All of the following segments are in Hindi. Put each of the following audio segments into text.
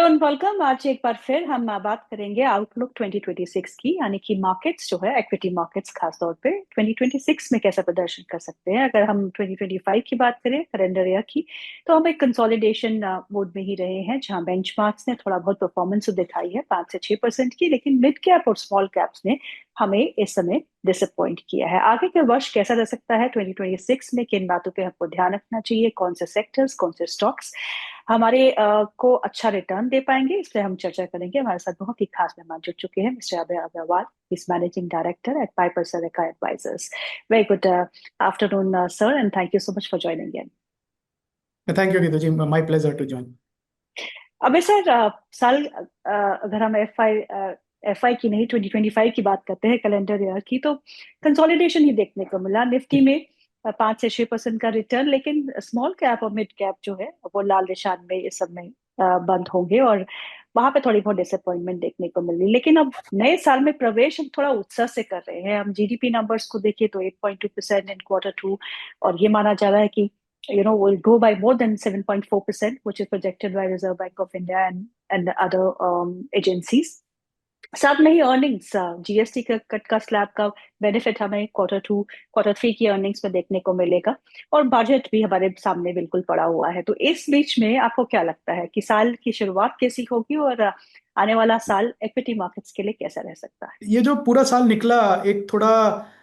And welcome. आज एक बार फिर हम बात करेंगे आउटलुक 2026 की, यानी कि मार्केट्स जो है, इक्विटी मार्केट्स खास तौर पे 2026 में कैसा प्रदर्शन कर सकते हैं। अगर हम 2025 की बात करें, कैलेंडर ईयर की, तो हम एक कंसोलिडेशन मोड में ही रहे हैं, जहां बेंचमार्क्स ने थोड़ा बहुत परफॉर्मेंस तो दिखाई है 5 से 6% की, लेकिन मिड कैप और स्मॉल कैप्स ने हमें इस समय डिसअपॉइंट किया है। आगे के वर्ष कैसा रह सकता है 2026 में, किन बातों पे हमको ध्यान रखना चाहिए, कौन से सेक्टर्स, कौन से स्टॉक्स हमारे को अच्छा रिटर्न दे पाएंगे, इस पे हम चर्चा करेंगे। हमारे साथ बहुत ही खास मेहमान जुड़ चुके हैं, mister Abhay Agarwal, is managing director at Piper Serica advisors. Very good afternoon sir, and thank you so much for joining in. Thank you Geetu ji, my pleasure to join. अबे सर, अगर हम एफ आई की नहीं, 2025 की बात करते हैं, कैलेंडर ईयर की, तो कंसोलिडेशन ही देखने को मिला निफ्टी में। 5 से 6% का रिटर्न, लेकिन स्मॉल कैप और मिड कैप जो है वो लाल निशान में इस समय बंद होंगे, और वहां पे थोड़ी बहुत डिसअपॉइंटमेंट देखने को मिली। लेकिन अब नए साल में प्रवेश हम थोड़ा उत्साह से कर रहे हैं। हम जीडीपी नंबर्स को देखिए तो 8.2% इन Q2, और ये माना जा रहा है कि will grow by more than 7.4%, which is projected by Reserve Bank of India and other agencies. साथ में ही अर्निंग्स, जीएसटी का कट का स्लैब का बेनिफिट हमें Q2 Q3 की अर्निंग्स में देखने को मिलेगा, और बजट भी हमारे सामने बिल्कुल पड़ा हुआ है। तो इस बीच में आपको क्या लगता है कि साल की शुरुआत कैसी होगी, और आने वाला साल इक्विटी मार्केट्स के लिए कैसा रह सकता है? ये जो पूरा साल निकला, एक थोड़ा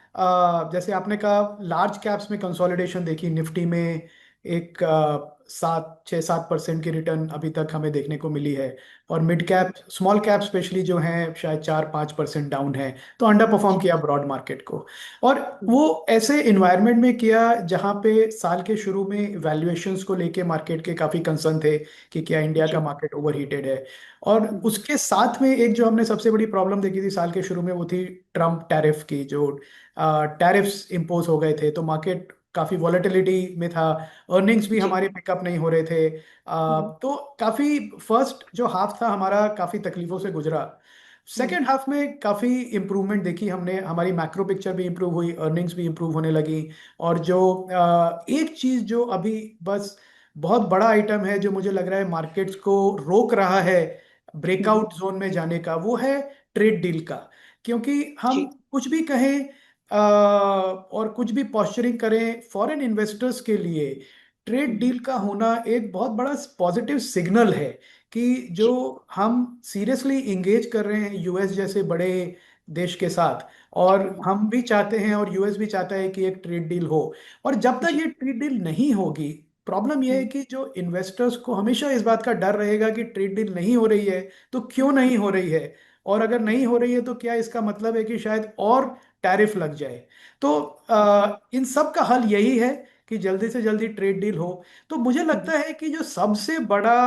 जैसे आपने कहा, लार्ज कैप्स में कंसोलिडेशन देखी निफ्टी में। एक 7-6-7% की रिटर्न अभी तक हमें देखने को मिली है। और mid cap, small cap specially जो है, शायद 4-5% डाउन है। तो अंडर परफॉर्म जी। किया ब्रॉड मार्केट को। और वो ऐसे इन्वायरमेंट में किया जहां पे साल के शुरू में वैल्यूएशंस को लेके मार्केट के काफी कंसर्न थे कि क्या इंडिया का जी। मार्केट ओवरहीटेड है। और हम्म। उसके साथ में एक जो हमने सबसे बड़ी प्रॉब्लम देखी थी साल के शुरू में, वो थी ट्रम्प टैरिफ की। जो टैरिफ्स इम्पोज हो गए थे, तो मार्केट काफी वॉलेटिलिटी में था। अर्निंग्स भी जी। हमारे पिकअप नहीं हो रहे थे। हम्म। तो काफी फर्स्ट जो हाफ था हमारा, काफी तकलीफों से गुजरा। हम्म। सेकेंड हाफ में काफी इंप्रूवमेंट देखी हमने, हमारी मैक्रो पिक्चर भी इंप्रूव हुई, अर्निंग्स भी इंप्रूव होने लगी। और जो एक चीज जो अभी बस बहुत बड़ा आइटम है, जो मुझे लग रहा है मार्केट्स को रोक रहा है हम्म। ब्रेकआउट जोन में जाने का, वो है ट्रेड डील का। क्योंकि हम जी। कुछ भी कहें और कुछ भी पॉस्चरिंग करें, फॉरेन इन्वेस्टर्स के लिए ट्रेड हम्म। डील का होना एक बहुत बड़ा पॉजिटिव सिग्नल है कि जो जी। हम सीरियसली इंगेज कर रहे हैं यूएस जैसे बड़े देश के साथ। और हम्म। हम भी चाहते हैं और यूएस भी चाहता है कि एक ट्रेड डील हो। और जब तक जी। ये ट्रेड डील नहीं होगी, प्रॉब्लम यह है हम्म। कि जो इन्वेस्टर्स को हमेशा इस बात का डर रहेगा कि ट्रेड डील नहीं हो रही है, तो क्यों नहीं हो रही है। और अगर नहीं हो रही है तो क्या इसका मतलब है कि शायद और टैरिफ लग जाए। तो इन सब का हल यही है कि जल्दी से जल्दी ट्रेड डील हो। तो मुझे हम्म। लगता है कि जो सबसे बड़ा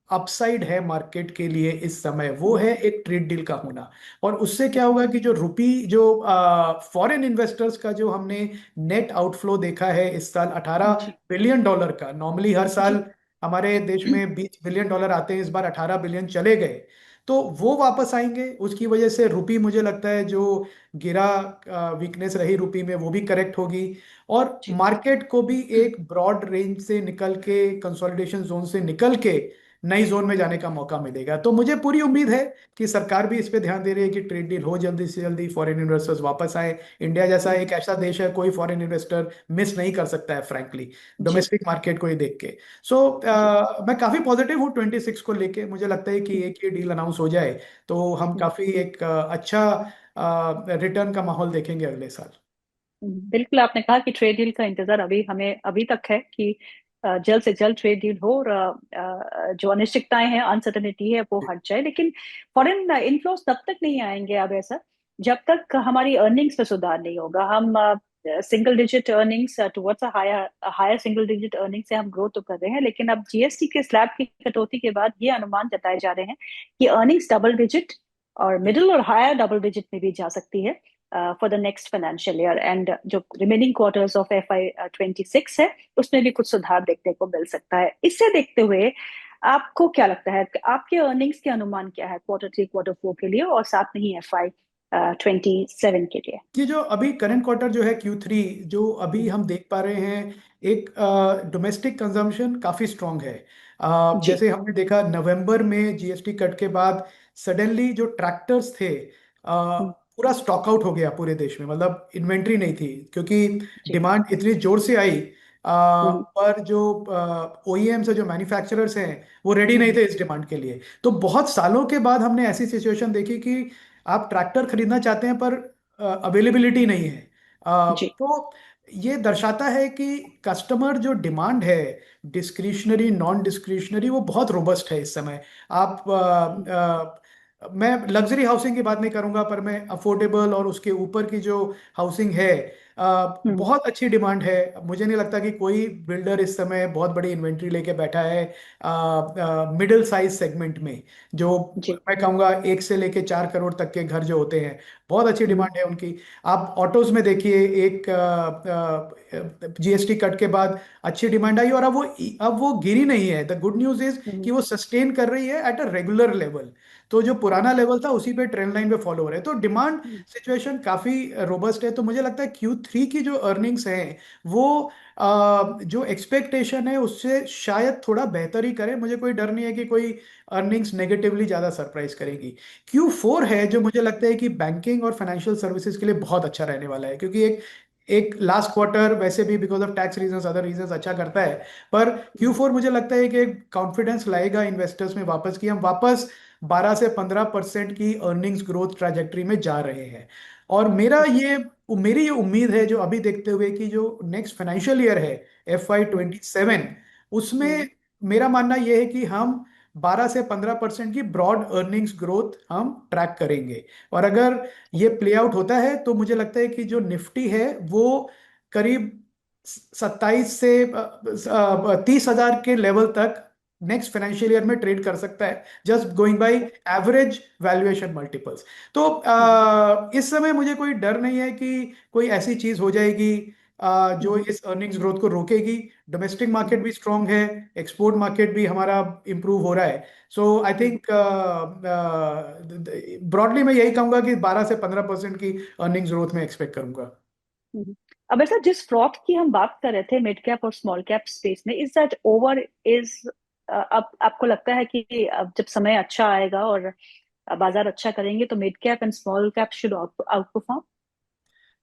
अपसाइड है मार्केट के लिए इस समय, वो हम्म। है एक ट्रेड डील का होना। और उससे क्या होगा कि जो रुपी, जो फॉरेन इन्वेस्टर्स का जो हमने नेट आउटफ्लो देखा है इस साल, जी। $18 बिलियन का। नॉर्मली हर साल जी। हमारे देश में $20 बिलियन आते हैं, इस बार 18 बिलियन चले गए। तो वो वापस आएंगे, उसकी वजह से रुपी, मुझे लगता है जो गिरा, वीकनेस रही रुपी में, वो भी करेक्ट होगी। और जी। मार्केट को भी एक ब्रॉड रेंज से निकल के, कंसोलिडेशन जोन से निकल के नई जोन में जाने का मौका मिलेगा। तो मुझे पूरी उम्मीद है कि सरकार भी इस पे ध्यान दे रही है कि ट्रेड डील हो जल्दी से जल्दी, फॉरेन इन्वेस्टर्स वापस आए। इंडिया जैसा एक ऐसा देश है, कोई फॉरेन इन्वेस्टर मिस नहीं कर सकता है फ्रैंकली, जी। डोमेस्टिक मार्केट को ही देख के। सो जी। मैं काफी पॉजिटिव हूँ 26 को लेके। मुझे लगता है कि एक ये डील अनाउंस हो जाए तो हम काफी एक अच्छा रिटर्न का माहौल देखेंगे अगले साल। बिल्कुल, आपने कहा कि ट्रेड डील का इंतजार अभी हमें अभी तक है कि जल्द से जल्द ट्रेड डील हो, और जो अनिश्चितताएं हैं, अनसर्टेनिटी है, वो हट जाए। लेकिन फॉरेन इनफ्लोस तब तक नहीं आएंगे अब ऐसा, जब तक हमारी अर्निंग्स में सुधार नहीं होगा। हम single digit earnings towards higher higher single digit earning से हम ग्रो तो कर रहे हैं, लेकिन अब जीएसटी के स्लैब की कटौती के बाद ये अनुमान जताए जा रहे हैं कि अर्निंग्स डबल डिजिट और मिडिल और हायर डबल डिजिट में भी जा सकती है for the next financial year. And जो रिमेनिंग क्वार्टर्स ऑफ FY26 है, उसमें भी कुछ सुधार देखने को मिल सकता है। इससे देखते हुए आपको क्या लगता है, आपके अर्निंग्स के अनुमान क्या है Q3 Q4 के लिए, और साथ में ही FY27 के लिए? ये जो अभी करंट क्वार्टर जो है Q3, जो अभी हम्म। हम देख पा रहे हैं, एक डोमेस्टिक कंजम्पशन काफी स्ट्रांग है। जी। जैसे हमने देखा नवंबर में जीएसटी कट के बाद सडनली जो ट्रैक्टर्स थे हम्म। पूरा स्टॉक आउट हो गया पूरे देश में, मतलब इन्वेंट्री नहीं थी क्योंकि जी। डिमांड इतनी जोर से आई। हम्म। पर जो ओईएम्स है, जो मैन्युफैक्चरर्स हैं, वो रेडी नहीं हम्म। थे इस डिमांड के लिए। तो बहुत सालों के बाद हमने ऐसी सिचुएशन देखी कि आप ट्रैक्टर खरीदना चाहते हैं पर अवेलेबिलिटी नहीं है। जी। तो ये दर्शाता है कि कस्टमर जो डिमांड है, डिस्क्रिशनरी नॉन डिस्क्रिशनरी, वो बहुत रोबस्ट है इस समय। आप हम्म। मैं लग्जरी हाउसिंग की बात नहीं करूंगा, पर मैं अफोर्डेबल और उसके ऊपर की जो हाउसिंग है, हम्म। बहुत अच्छी डिमांड है। मुझे नहीं लगता कि कोई बिल्डर इस समय बहुत बड़ी इन्वेंट्री लेके बैठा है मिडिल साइज सेगमेंट में, जो जी। मैं कहूँगा 1 से लेके 4 करोड़ तक के घर जो होते हैं, बहुत अच्छी हम्म। डिमांड है उनकी। आप ऑटोज में देखिए, एक जीएसटी कट के बाद अच्छी डिमांड आई, और अब वो गिरी नहीं है। द गुड न्यूज इज हम्म। कि वो सस्टेन कर रही है एट अ रेगुलर लेवल। तो जो पुराना लेवल था उसी पे ट्रेंड लाइन पे फॉलो हो रहे हैं, तो डिमांड हम्म। सिचुएशन काफी रोबस्ट है। तो मुझे लगता है Q3 की जो अर्निंग्स हैं वो जो एक्सपेक्टेशन है उससे शायद थोड़ा बेहतर ही करे। मुझे कोई डर नहीं है कि कोई अर्निंग्स नेगेटिवली ज्यादा सरप्राइज करेगी। Q4 है जो मुझे लगता है कि बैंकिंग और फाइनेंशियल सर्विसेज के लिए बहुत अच्छा रहने वाला है, क्योंकि एक एक लास्ट क्वार्टर वैसे भी because of tax reasons, other reasons अच्छा करता है। पर Q4 मुझे लगता है कि कॉन्फिडेंस लाएगा इन्वेस्टर्स में वापस, कि हम वापस 12 से 15% की अर्निंग्स ग्रोथ ट्रैजेक्टरी में जा रहे हैं। और मेरी ये उम्मीद है, जो अभी देखते हुए कि जो नेक्स्ट फाइनेंशियल ईयर है हम्म। FY27, हम्म। उसमें मेरा मानना यह है कि हम 12 से 15% की ब्रॉड अर्निंग्स ग्रोथ हम ट्रैक करेंगे। और अगर ये प्ले आउट होता है तो मुझे लगता है कि जो निफ्टी है वो करीब 27 से 30 हजार के लेवल तक नेक्स्ट फाइनेंशियल ईयर में ट्रेड कर सकता है, just going by average valuation multiples. तो हम्म। इस समय मुझे कोई डर नहीं है कि कोई ऐसी चीज हो जाएगी जो हम्म। इस अर्निंग्स ग्रोथ को रोकेगी। डोमेस्टिक मार्केट हम्म। भी स्ट्रांग है, एक्सपोर्ट मार्केट भी हमारा इंप्रूव हो रहा है। सो आई हम्म। थिंक ब्रॉडली मैं यही कहूंगा कि 12 से 15% की अर्निंग्स ग्रोथ में एक्सपेक्ट करूंगा। हम्म। अब ऐसा जिस फ्रॉथ की हम बात कर रहे थे मिड कैप और स्मॉल कैप स्पेस में, इज दैट ओवर? इज अब आपको लगता है कि अब जब समय अच्छा आएगा और बाजार अच्छा करेंगे तो mid cap and small cap should out perform?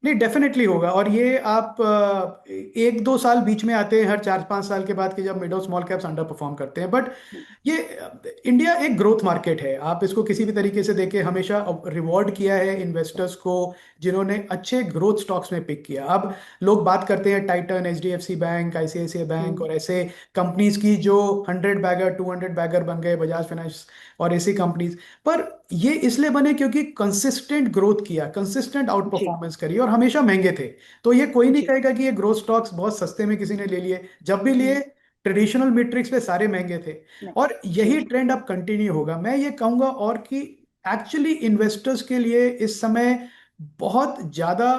नहीं, डेफिनेटली होगा। और ये आप 1-2 साल बीच में आते हैं हर 4-5 साल के बाद, कि जब मिड और स्मॉल कैप्स अंडर परफॉर्म करते हैं। बट ये इंडिया एक ग्रोथ मार्केट है, आप इसको किसी भी तरीके से देखें, हमेशा रिवॉर्ड किया है इन्वेस्टर्स को जिन्होंने अच्छे ग्रोथ स्टॉक्स में पिक किया। अब लोग बात करते हैं Titan, HDFC bank, ICICI bank hmm. और ऐसे कंपनीज की जो 100 बैगर 200 बैगर बन गए, बजाज फाइनेंस और ऐसी कंपनीज। पर ये इसलिए बने क्योंकि कंसिस्टेंट ग्रोथ किया, कंसिस्टेंट आउट जी। परफॉर्मेंस करी, और हमेशा महंगे थे। तो ये कोई नहीं जी। कहेगा कि ये ग्रोथ स्टॉक्स बहुत सस्ते में किसी ने ले लिए, जब भी लिए हम्म। ट्रेडिशनल मैट्रिक्स पे सारे महंगे थे। नहीं। और जी। यही ट्रेंड अब कंटिन्यू होगा, मैं ये कहूंगा। और कि एक्चुअली इन्वेस्टर्स के लिए इस समय बहुत ज्यादा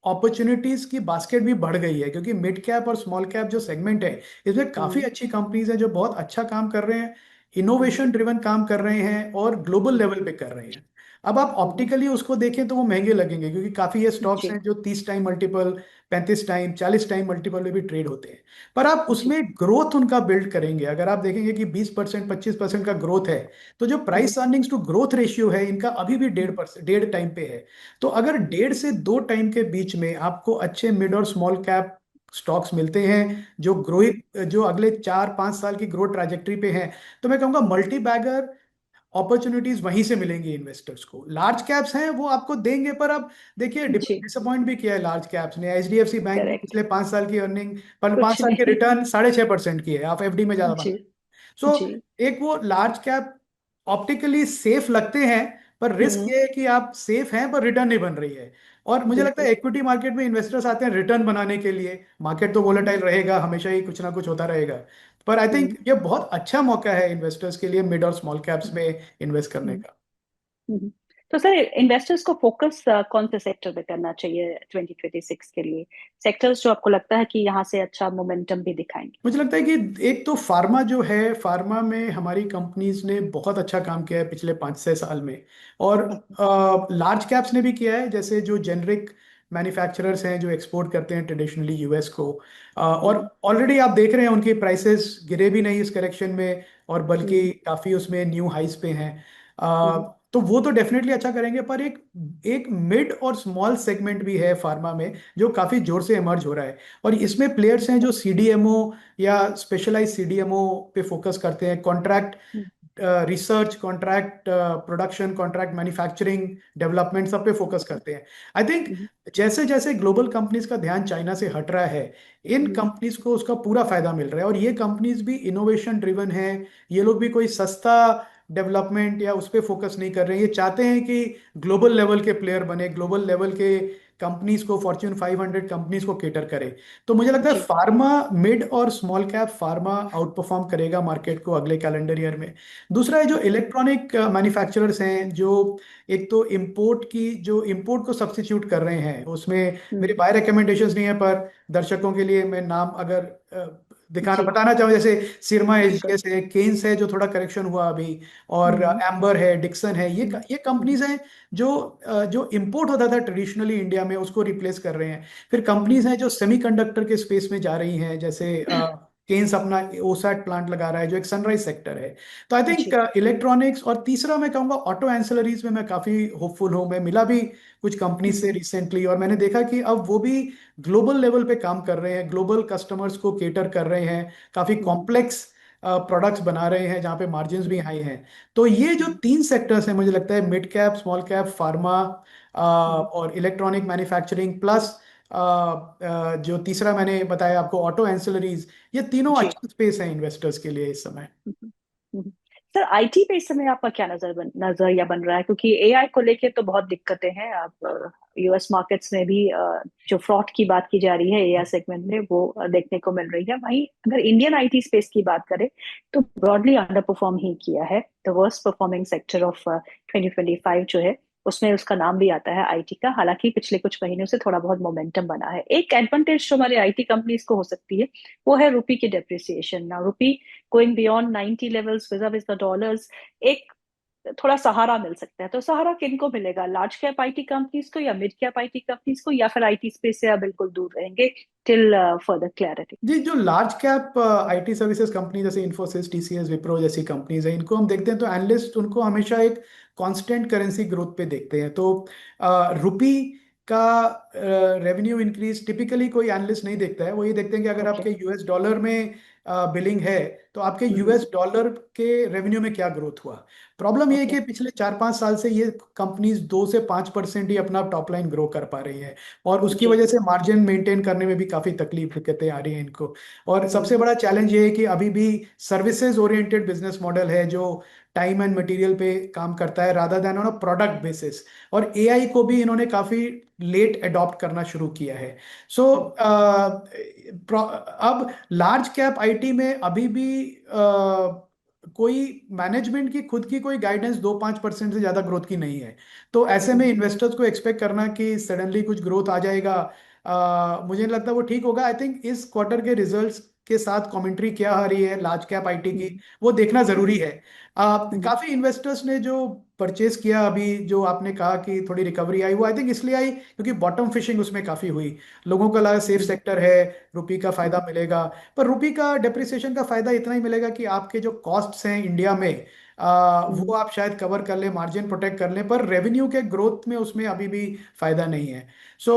अपॉर्चुनिटीज की बास्केट भी बढ़ गई है, क्योंकि मिड कैप और स्मॉल कैप जो सेगमेंट है, इसमें काफी हम्म। अच्छी कंपनीज हैं जो बहुत अच्छा काम कर रहे हैं, हम्म। इनोवेशन ड्रिवन काम कर रहे हैं और ग्लोबल हम्म। लेवल पे कर रहे हैं। अब आप हम्म। ऑप्टिकली उसको देखें तो वो महंगे लगेंगे, क्योंकि काफी ये स्टॉक्स जी। हैं जो 30 time multiple, 35 time, 40 time multiple में भी ट्रेड होते हैं। पर आप जी। उसमें ग्रोथ उनका बिल्ड करेंगे, अगर आप देखेंगे कि 20% 25% का ग्रोथ है, तो जो hmm. Price earnings to growth ratio है इनका अभी भी 1.5%, 1.5 टाइम पे है। तो अगर हम्म। 1.5 से 2 टाइम के बीच में आपको अच्छे मिड और स्मॉल कैप स्टॉक्स मिलते हैं जो हम्म। ग्रोइंग, जो अगले 4-5 साल की ग्रोथ ट्रैजेक्टरी पे हैं, तो मैं कहूंगा मल्टी बैगर अपॉर्चुनिटीज वहीं से मिलेंगी इन्वेस्टर्स को। लार्ज कैप्स हैं वो आपको देंगे, पर अब देखिए जी। डिसअपॉइंट भी किया है लार्ज कैप्स ने। एचडीएफसी बैंक ने करेक्ट। पिछले 5 साल की अर्निंग, पर पांच कुछ साल के नहीं। रिटर्न 6.5% की है, आप एफडी में ज्यादा जी। बना। सो जी। एक वो लार्ज कैप ऑप्टिकली सेफ लगते हैं, पर रिस्क हम्म। ये है कि आप सेफ हैं पर रिटर्न नहीं बन रही है। और मुझे लगता बिल्कुल। है इक्विटी मार्केट में इन्वेस्टर्स आते हैं रिटर्न बनाने के लिए। मार्केट तो हम्म। वोलेटाइल रहेगा, हमेशा ही कुछ ना कुछ होता रहेगा। पर आई थिंक हम्म। ये बहुत अच्छा मौका है इन्वेस्टर्स के लिए मिड और स्मॉल कैप्स में इन्वेस्ट करने हम्म। का। हम्म। तो सर, इन्वेस्टर्स को फोकस कौन से सेक्टर पे करना चाहिए 2026 के लिए? सेक्टर्स जो आपको लगता है कि यहाँ से अच्छा मोमेंटम भी दिखाएंगे? मुझे लगता है कि एक तो फार्मा जो है, फार्मा में हमारी कंपनीज ने बहुत अच्छा काम किया है पिछले 5-6 साल में। और लार्ज कैप्स ने भी किया है, जैसे जो जेनरिक मैन्युफैक्चरर्स हैं जो एक्सपोर्ट करते हैं ट्रेडिशनली यूएस को। और ऑलरेडी आप देख रहे हैं उनके प्राइसेस गिरे भी नहीं इस करेक्शन में, और बल्कि काफ़ी उसमें न्यू हाइस पे हैं। तो वो तो डेफिनेटली अच्छा करेंगे, पर एक एक मिड और स्मॉल सेगमेंट भी है फार्मा में जो काफ़ी जोर से इमर्ज हो रहा है। और इसमें प्लेयर्स हैं जो सीडीएमओ या स्पेशलाइज सीडीएमओ पे फोकस करते हैं, contract research, contract production, contract manufacturing, development सब पे फोकस करते हैं। आई थिंक जैसे जैसे ग्लोबल कंपनीज का ध्यान चाइना से हट रहा है, इन कंपनीज को उसका पूरा फायदा मिल रहा है। और ये कंपनीज भी इनोवेशन ड्रिवन है, ये लोग भी कोई सस्ता डेवलपमेंट या उस पर फोकस नहीं कर रहे हैं। ये चाहते हैं कि ग्लोबल लेवल के प्लेयर बने, ग्लोबल लेवल के कंपनीज को, फॉर्च्यून 500 कंपनीज को केटर करे। तो मुझे लगता है जी। फार्मा, मिड और small cap pharma out perform करेगा मार्केट को अगले कैलेंडर ईयर में। दूसरा है जो इलेक्ट्रॉनिक मैन्युफैक्चरर्स हैं, जो एक तो इंपोर्ट को सब्स्टिट्यूट कर रहे हैं, उसमें मेरे बाय रिकमेंडेशंस नहीं है, पर दर्शकों के लिए मैं नाम अगर दिखाना जी। बताना चाहूँ, जैसे सिरमा बिल्कुल। एसजीएस है, केन्स है जो थोड़ा करेक्शन हुआ अभी, और एम्बर है, डिक्सन है, ये कंपनीज हैं जो जो इंपोर्ट होता था ट्रेडिशनली इंडिया में उसको रिप्लेस कर रहे हैं। फिर कंपनीज हैं जो सेमीकंडक्टर के स्पेस में जा रही हैं, जैसे केन्स अपना ओसैट प्लांट लगा रहा है जो एक सनराइज सेक्टर है। तो आई थिंक जी। इलेक्ट्रॉनिक्स, और तीसरा मैं कहूँगा ऑटो एंसिलरीज में मैं काफी होपफुल हूँ। मैं मिला भी कुछ कंपनी से रिसेंटली, और मैंने देखा कि अब वो भी ग्लोबल लेवल पे काम कर रहे हैं, ग्लोबल कस्टमर्स को केटर कर रहे हैं, काफी कॉम्प्लेक्स प्रोडक्ट्स बना रहे हैं जहाँ पे मार्जिन्स भी हाई हैं। तो ये जो तीन सेक्टर्स हैं मुझे लगता है, mid cap, small cap, pharma और इलेक्ट्रॉनिक मैन्युफैक्चरिंग, प्लस जो तीसरा मैंने बताया आपको ऑटो एंसिलरीज, ये तीनों जी। अच्छा स्पेस है इन्वेस्टर्स के लिए इस समय। हम्म, हम्म। सर, आईटी पे इस समय आपका क्या नजरिया बन रहा है? क्योंकि एआई को लेके तो बहुत दिक्कतें हैं। आप यूएस मार्केट्स में भी जो फ्रॉड की बात की जा रही है एआई सेगमेंट में, वो देखने को मिल रही है। वहीं अगर इंडियन आईटी स्पेस की बात करें तो ब्रॉडली अंडर परफॉर्म ही किया है। The worst performing sector of 2025 जो है, उसमें उसका नाम भी आता है आईटी का। हालांकि पिछले कुछ महीनों से थोड़ा बहुत मोमेंटम बना है। एक एडवांटेज जो हमारे आईटी कंपनीज को हो सकती है, वो है रुपी की डेप्रिसिएशन। ना rupee going beyond 90 levels vis the dollars, एक थोड़ा सहारा मिल सकता है। तो सहारा किनको मिलेगा? लार्ज कैप आईटी कंपनीज को, या मिड कैप आईटी कंपनीज को, या फिर आईटी स्पेस से आप बिल्कुल दूर रहेंगे टिल फर्दर क्लैरिटी? जी, जो large cap IT services company जैसे इन्फोसिस, टीसीएस, विप्रो जैसी कंपनीज हैं, इनको हम देखते हैं तो एनालिस्ट उनको हमेशा एक कांस्टेंट करेंसी ग्रोथ पे देखते हैं। तो रुपी का रेवेन्यू इंक्रीज टिपिकली कोई एनालिस्ट नहीं देखता है। वो ये देखते हैं कि अगर ओके। आपके यूएस डॉलर में बिलिंग है, तो आपके यूएस डॉलर के रेवेन्यू में क्या ग्रोथ हुआ। प्रॉब्लम ये है ओके। कि पिछले 4-5 साल से ये कंपनीज 2 से 5% ही अपना टॉप लाइन ग्रो कर पा रही है, और उसकी जी। वजह से मार्जिन मेंटेन करने में भी काफी तकलीफ, दिक्कतें आ रही हैं इनको। और हम्म। सबसे बड़ा चैलेंज ये है कि अभी भी सर्विसेज ओरिएंटेड बिजनेस मॉडल है जो टाइम एंड मटेरियल पे काम करता है rather than on a product basis. और एआई को भी इन्होंने काफी लेट अडॉप्ट करना शुरू किया है। सो अब लार्ज कैप आईटी में अभी भी कोई मैनेजमेंट की खुद की कोई गाइडेंस 2-5% से ज्यादा ग्रोथ की नहीं है। तो ऐसे में इन्वेस्टर्स को एक्सपेक्ट करना कि सडनली कुछ ग्रोथ आ जाएगा, मुझे नहीं लगता वो ठीक होगा। आई थिंक इस क्वार्टर के रिजल्ट्स के साथ कमेंट्री क्या आ रही है लार्ज कैप आईटी की, वो देखना जरूरी है। काफी इन्वेस्टर्स ने जो परचेज किया अभी, जो आपने कहा कि थोड़ी रिकवरी आई, वो आई थिंक इसलिए आई क्योंकि बॉटम फिशिंग उसमें काफी हुई। लोगों को लगा सेफ सेक्टर है, रुपी का फायदा मिलेगा। पर रुपी का डेप्रिसिएशन का फायदा इतना ही मिलेगा कि आपके जो कॉस्ट्स हैं इंडिया में, वो आप शायद कवर कर ले, मार्जिन प्रोटेक्ट कर ले, पर रेवेन्यू के ग्रोथ में उसमें अभी भी फायदा नहीं है। सो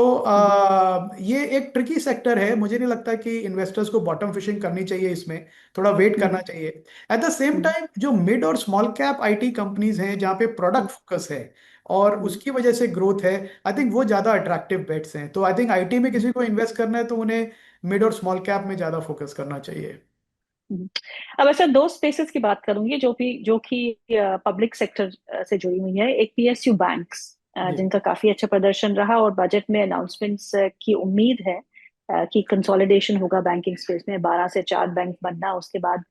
ये एक ट्रिकी सेक्टर है। मुझे नहीं लगता कि इन्वेस्टर्स को बॉटम फिशिंग करनी चाहिए, इसमें थोड़ा वेट करना चाहिए। एट द सेम टाइम जो मिड और स्मॉल कैप आईटी कंपनीज हैं जहाँ पे प्रोडक्ट फोकस है और उसकी वजह से ग्रोथ है, आई थिंक वो ज्यादा अट्रैक्टिव बेट्स हैं। तो आई थिंक आईटी में किसी को इन्वेस्ट करना है तो उन्हें मिड और स्मॉल कैप में ज्यादा फोकस करना चाहिए। अब ऐसा दो स्पेसेस की बात करूंगी जो कि पब्लिक सेक्टर से जुड़ी हुई है। एक पीएसयू बैंक्स, जी। जिनका काफी अच्छा प्रदर्शन रहा, और बजट में अनाउंसमेंट्स की उम्मीद है कि कंसोलिडेशन होगा बैंकिंग स्पेस में, 12 से 4 बैंक बनना। उसके बाद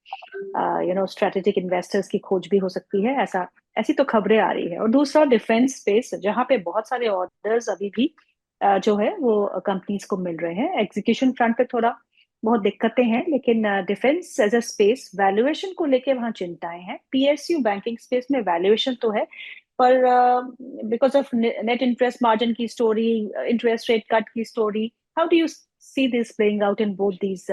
स्ट्रेटेजिक इन्वेस्टर्स की खोज भी हो सकती है, ऐसा ऐसी तो खबरें आ रही है। और दूसरा डिफेंस स्पेस, जहां पे बहुत सारे ऑर्डर्स अभी भी जो है वो कंपनीज को मिल रहे हैं। एग्जीक्यूशन फ्रंट पे थोड़ा बहुत दिक्कतें हैं, लेकिन defence as a space valuation को लेके वहां चिंताएं हैं। पीएसयू बैंकिंग स्पेस में वैल्यूएशन तो है, पर because of net interest margin की स्टोरी, इंटरेस्ट रेट कट की story, how do you see this playing out in both these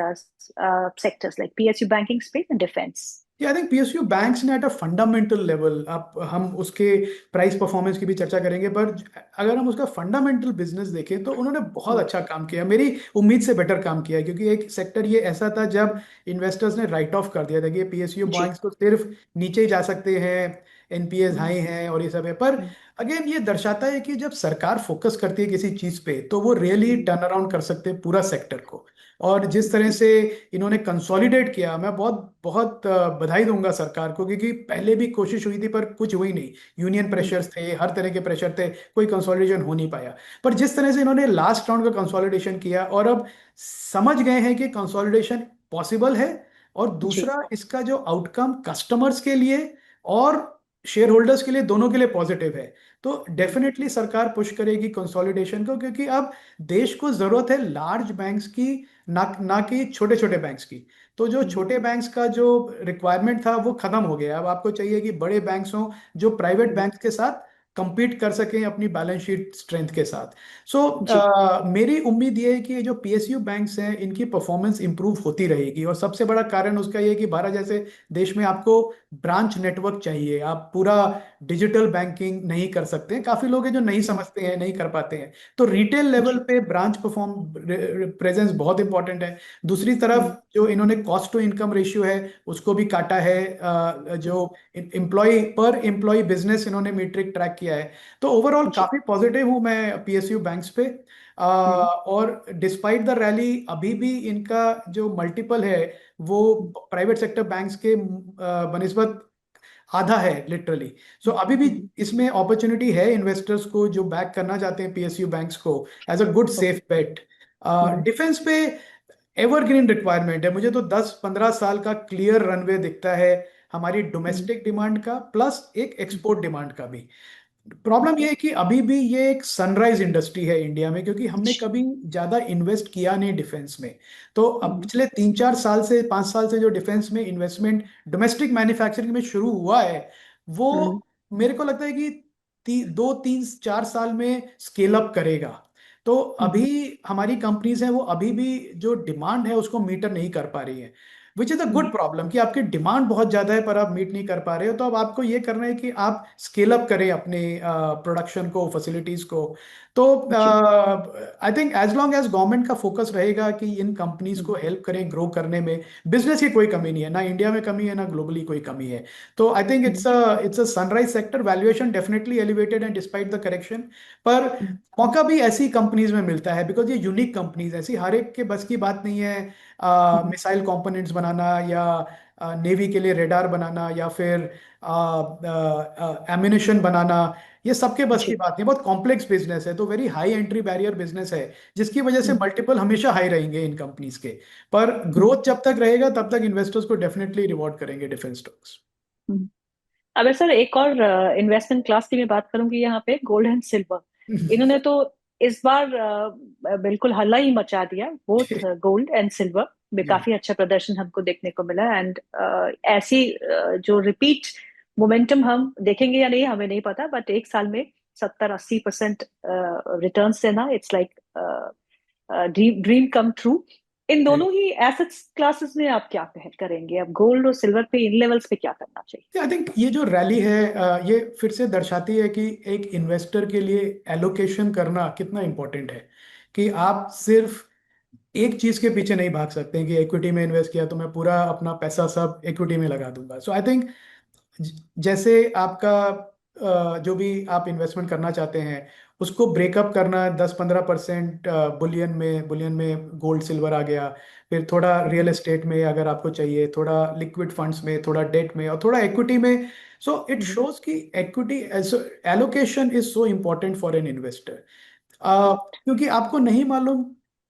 sectors like PSU banking space and defense? I think PSU banks ने एट अ फंडामेंटल लेवल, आप हम उसके प्राइस परफॉर्मेंस की भी चर्चा करेंगे, पर अगर हम उसका फंडामेंटल बिजनेस देखें तो उन्होंने बहुत अच्छा काम किया, मेरी उम्मीद से बेटर काम किया है। क्योंकि एक सेक्टर ये ऐसा था जब इन्वेस्टर्स ने राइट ऑफ कर दिया था कि पीएसयू जी। बैंक्स तो सिर्फ नीचे ही जा सकते हैं, एनपीएस हम्म, हाई हैं और ये सब है। पर हम्म, अगेन ये दर्शाता है कि जब सरकार फोकस करती है किसी चीज पे तो वो रियली हम्म, टर्न अराउंड कर सकते हैं पूरा सेक्टर को। और जिस तरह से इन्होंने कंसोलिडेट किया, मैं बहुत बहुत बधाई दूंगा सरकार को, क्योंकि पहले भी कोशिश हुई थी पर कुछ हुई नहीं। यूनियन हम्म, प्रेशर्स थे, हर तरह के प्रेशर थे, कोई कंसोलिडेशन हो नहीं पाया। पर जिस तरह से इन्होंने लास्ट राउंड का कंसोलिडेशन किया और अब समझ गए हैं कि कंसोलिडेशन पॉसिबल है, और जी। दूसरा इसका जो आउटकम कस्टमर्स के लिए और शेयर होल्डर्स के लिए, दोनों के लिए पॉजिटिव है, तो हम्म, डेफिनेटली सरकार पुश करेगी कंसोलिडेशन को। क्योंकि अब देश को जरूरत है लार्ज बैंक्स की, ना ना कि छोटे छोटे बैंक्स की। तो जो हम्म, छोटे बैंक्स का जो रिक्वायरमेंट था वो खत्म हो गया। अब आपको चाहिए कि बड़े बैंक्स हों जो प्राइवेट हम्म, बैंक्स के साथ compete कर सकें अपनी बैलेंस शीट स्ट्रेंथ के साथ। सो जी। मेरी उम्मीद ये है कि ये जो पीएसयू बैंक्स हैं इनकी परफॉर्मेंस इंप्रूव होती रहेगी। और सबसे बड़ा कारण उसका ये है कि भारत जैसे देश में आपको ब्रांच नेटवर्क चाहिए, आप पूरा डिजिटल बैंकिंग नहीं कर सकते। काफी लोग हैं जो नहीं हम्म, समझते हैं, नहीं कर पाते हैं। तो रिटेल लेवल जी। पे ब्रांच परफॉर्म प्रेजेंस बहुत इंपॉर्टेंट है। दूसरी तरफ हम्म, जो इन्होंने कॉस्ट टू इनकम रेशियो है उसको भी काटा है, हम्म, जो एम्प्लॉय पर एम्प्लॉय बिजनेस इन्होंने मीट्रिक ट्रैक किया है। तो ओवरऑल जी। काफी पॉजिटिव हूं मैं पीएसयू बैंक्स पे। हम्म, और डिस्पाइट द रैली अभी भी इनका जो मल्टीपल है वो हम्म, प्राइवेट सेक्टर बैंक्स के बनिस्बत आधा है लिटरली। सो हम्म, अभी भी हम्म, इसमें अपॉर्चुनिटी है इन्वेस्टर्स को जो बैक करना चाहते हैं पीएसयू बैंक्स को as a good safe okay. Bet. Hmm, defence पे एवरग्रीन रिक्वायरमेंट है, मुझे तो 10-15 साल का क्लियर रनवे दिखता है हमारी हम्म, डोमेस्टिक डिमांड का प्लस एक हम्म, एक्सपोर्ट डिमांड का भी। प्रॉब्लम यह है कि अभी भी ये एक सनराइज इंडस्ट्री है इंडिया में, क्योंकि हमने जी। कभी ज्यादा इन्वेस्ट किया नहीं डिफेंस में। तो अब हम्म, पिछले 3-4 साल से 5 साल से जो डिफेंस में इन्वेस्टमेंट डोमेस्टिक मैन्युफैक्चरिंग में शुरू हुआ है वो हम्म, मेरे को लगता है कि 2-3-4 साल में स्केल अप करेगा। तो अभी हम्म, हमारी कंपनीज हैं वो अभी भी जो डिमांड है उसको मीटर नहीं कर पा रही है, which is a good problem कि आपकी डिमांड बहुत ज्यादा है पर आप मीट नहीं कर पा रहे हो। तो अब आपको ये करना है कि आप स्केल अप करें अपने प्रोडक्शन को, फैसिलिटीज को। तो जी। I think as long as government का फोकस रहेगा कि इन कंपनीज हम्म, को हेल्प करें ग्रो करने में, बिजनेस की कोई कमी नहीं है, ना इंडिया में कमी है ना ग्लोबली कोई कमी है। तो I think hmm, it's a sunrise sector, valuation definitely elevated है डिस्पाइट द करेक्शन। पर हम्म, मौका भी ऐसी कंपनीज में मिलता है बिकॉज ये यूनिक कंपनीज, ऐसी हर एक के बस की बात नहीं है हम्म, मिसाइल कंपोनेंट्स बनाना या नेवी के लिए रेडार बनाना या फिर एम्यूनेशन बनाना। ये सबके बस की जी। बात नहीं, बहुत कॉम्प्लेक्स बिजनेस है, तो very high entry barrier business है, जिसकी वजह से हम्म, मल्टीपल हमेशा हाई रहेंगे इन कंपनीज के। पर हम्म, ग्रोथ जब तक रहेगा तब तक इन्वेस्टर्स को डेफिनेटली रिवॉर्ड करेंगे डिफेंस स्टॉक्स। हम्म। अब सर एक और इन्वेस्टमेंट क्लास की मैं बात करूंगी यहाँ पे, गोल्ड एंड सिल्वर। इन्होंने तो इस बार बिल्कुल हल्ला ही मचा दिया, बोथ गोल्ड एंड सिल्वर में या काफी अच्छा प्रदर्शन हमको देखने को मिला। एंड ऐसी जो रिपीट मोमेंटम हम देखेंगे या नहीं हमें नहीं पता, बट एक साल में 70-80% रिटर्न देना, it's like dream dream come true. इन दोनों ही एसेट्स क्लासेस में आप क्या करेंगे? अब गोल्ड और सिल्वर पे इन लेवल्स पे क्या करना चाहिए? आई थिंक ये जो रैली है ये फिर से दर्शाती है कि एक इन्वेस्टर के लिए एलोकेशन करना कितना इंपॉर्टेंट है। कि आप सिर्फ एक चीज के पीछे नहीं भाग सकते हैं कि इक्विटी में इन्वेस्ट किया तो मैं पूरा अपना पैसा सब इक्विटी में लगा दूंगा। सो आई थिंक जैसे आपका जो भी आप इन्वेस्टमेंट करना चाहते हैं उसको ब्रेकअप करना है, 10-15% बुलियन में गोल्ड सिल्वर आ गया, फिर थोड़ा रियल एस्टेट में अगर आपको चाहिए, थोड़ा लिक्विड फंड्स में, थोड़ा डेट में और थोड़ा इक्विटी में। सो इट हम्म, शोज कि equity allocation is so important for an investor. Right. क्योंकि आपको नहीं मालूम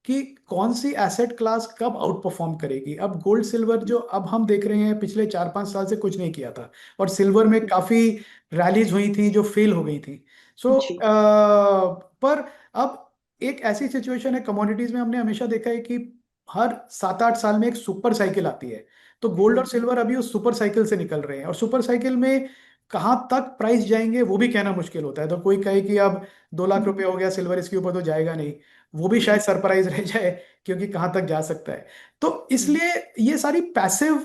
कि कौन सी एसेट क्लास कब आउट परफॉर्म करेगी। अब गोल्ड सिल्वर जो अब हम देख रहे हैं पिछले 4-5 साल से कुछ नहीं किया था, और सिल्वर में काफी रैलीज हुई थी जो फेल हो गई थी। सो जी। पर अब एक ऐसी सिचुएशन है कमोडिटीज में, हमने हमेशा देखा है कि हर 7-8 साल में एक सुपर साइकिल आती है। तो गोल्ड और हम्म, सिल्वर अभी उस सुपर साइकिल से निकल रहे हैं, और सुपर साइकिल में कहाँ तक प्राइस जाएंगे वो भी कहना मुश्किल होता है। तो कोई कहे कि अब 2 लाख रुपए हम्म, हो गया सिल्वर, इसके ऊपर तो जाएगा नहीं, वो भी शायद हम्म, सरप्राइज रह जाए, क्योंकि कहाँ तक जा सकता है। तो हम्म, इसलिए ये सारी पैसिव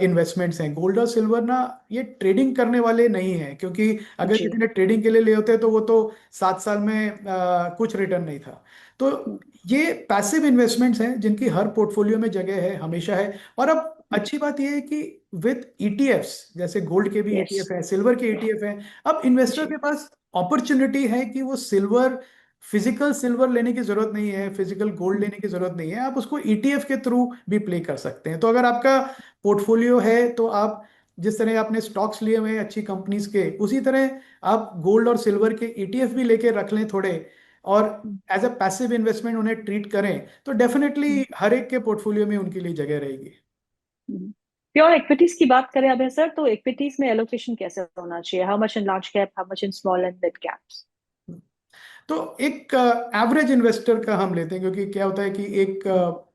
इन्वेस्टमेंट्स हैं। गोल्ड और सिल्वर ना ये ट्रेडिंग करने वाले नहीं हैं, क्योंकि अगर जी। किसी ने ट्रेडिंग के लिए लिए होते तो वो तो 7 साल में कुछ रिटर्न नहीं था। तो हम्म, ये पैसिव इन्वेस्टमेंट्स हैं जिनकी हर पोर्टफोलियो में जगह है, हमेशा है। और अब अच्छी बात यह है कि विद ईटीएफ्स, जैसे गोल्ड के भी यस। ईटीएफ है, सिल्वर के ईटीएफ है, अब इन्वेस्टर जी। के पास अपॉर्चुनिटी है कि वो सिल्वर, फिजिकल सिल्वर लेने की जरूरत नहीं है, फिजिकल गोल्ड हम्म, लेने की जरूरत नहीं है, आप उसको ईटीएफ के थ्रू भी प्ले कर सकते हैं। तो अगर आपका पोर्टफोलियो है तो आप जिस तरह आपने स्टॉक्स लिए हुए हैं अच्छी कंपनीज के, उसी तरह आप गोल्ड और सिल्वर के ईटीएफ भी लेके रख लें थोड़े, और हम्म, एज अ पैसिव इन्वेस्टमेंट उन्हें ट्रीट करें, तो डेफिनेटली हर एक के पोर्टफोलियो में उनके लिए जगह रहेगी। प्योर इक्विटीज की बात करें अब है सर, तो इक्विटीज में एलोकेशन कैसे होना चाहिए? How much in large cap, how much in small and mid caps? तो एक एवरेज इन्वेस्टर का हम लेते हैं, क्योंकि क्या होता है कि एक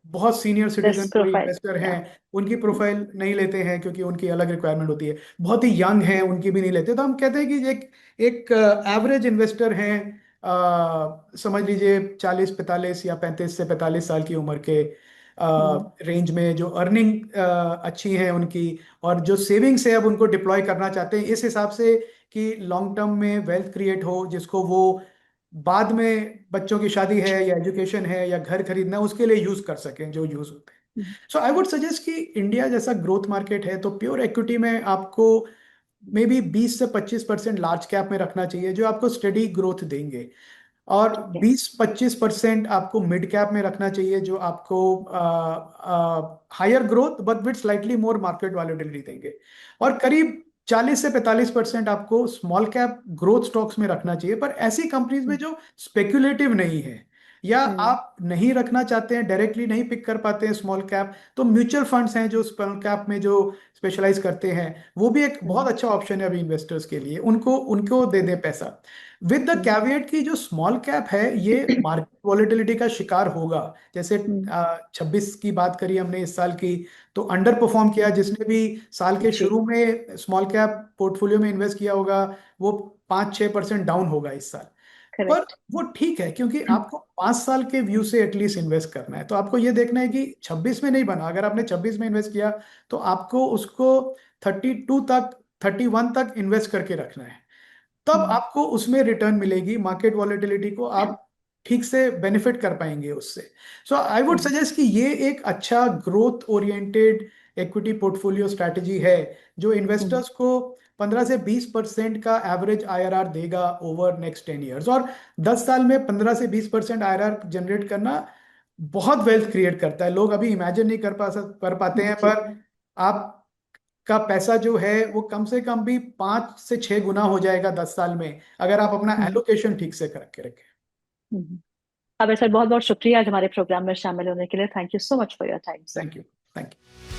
बहुत सीनियर सिटीजन रिस्क कोई प्रोफाइल। इन्वेस्टर हैं, या। उनकी प्रोफाइल नहीं लेते हैं, क्योंकि उनकी अलग रिक्वायरमेंट होती है। बहुत ही यंग हैं, उनकी भी नहीं लेते। तो हम कहते हैं कि एक एक एवरेज इन्वेस्टर हैं, समझ लीजिए 40-45 या 35 से 45 साल की उम्र के रेंज में, जो अर्निंग अच्छी है उनकी, और जो सेविंग्स है अब उनको डिप्लॉय करना चाहते हैं इस हिसाब से कि लॉन्ग टर्म में वेल्थ क्रिएट हो, जिसको वो बाद में बच्चों की शादी है या एजुकेशन है या घर खरीदना, उसके लिए यूज कर सकें, जो यूज होते हैं। सो आई वुड सजेस्ट कि इंडिया जैसा ग्रोथ मार्केट है, तो प्योर इक्विटी में आपको मे बी 20 से 25% लार्ज कैप में रखना चाहिए, जो आपको स्टडी ग्रोथ देंगे। और ओके। 20-25% आपको मिड कैप में रखना चाहिए, जो आपको higher growth but with slightly more market volatility देंगे। और करीब 40 से 45% आपको स्मॉल कैप ग्रोथ स्टॉक्स में रखना चाहिए, पर ऐसी कंपनीज में जो स्पेक्युलेटिव नहीं है, या आप नहीं रखना चाहते हैं, डायरेक्टली नहीं पिक कर पाते हैं स्मॉल कैप, तो म्यूचुअल फंड्स हैं जो स्मॉल कैप में जो स्पेशलाइज करते हैं, वो भी एक बहुत अच्छा ऑप्शन है अभी इन्वेस्टर्स के लिए, उनको उनको दे दें पैसा। विद द कैविएट की जो स्मॉल कैप है ये मार्केट वॉलेटिलिटी का शिकार होगा। जैसे 26 की बात करी हमने इस साल की, तो अंडर परफॉर्म किया। जिसने भी साल के जी। शुरू में स्मॉल कैप पोर्टफोलियो में इन्वेस्ट किया होगा, वो 5-6% डाउन होगा इस साल। पर करेक्ट। वो ठीक है, क्योंकि आपको 5 साल के व्यू से एटलीस्ट इन्वेस्ट करना है। तो आपको ये देखना है कि 26 में नहीं बना, अगर आपने 26 में इन्वेस्ट किया तो आपको उसको 32 तक, 31 तक इन्वेस्ट करके रखना है। तब आपको उसमें रिटर्न मिलेगी, मार्केट वॉलेटिलिटी को आप ठीक से बेनिफिट कर पाएंगे उससे। सो आई वुड सजेस्ट कि ये एक अच्छा growth oriented equity portfolio strategy है, जो इन्वेस्टर्स को 15 से 20% का एवरेज आईआरआर देगा ओवर नेक्स्ट 10 ईयर्स। और 10 साल में 15 से 20% आईआरआर जनरेट करना बहुत वेल्थ क्रिएट करता है। लोग अभी इमेजिन नहीं कर पाते हैं, जी। पर आप का पैसा जो है वो कम से कम भी 5 से 6 गुना हो जाएगा 10 साल में, अगर आप अपना एलोकेशन ठीक से करके रखें। अब सर बहुत बहुत शुक्रिया आज हमारे प्रोग्राम में शामिल होने के लिए। Thank you so much for your time sir. Thank you. Thank you.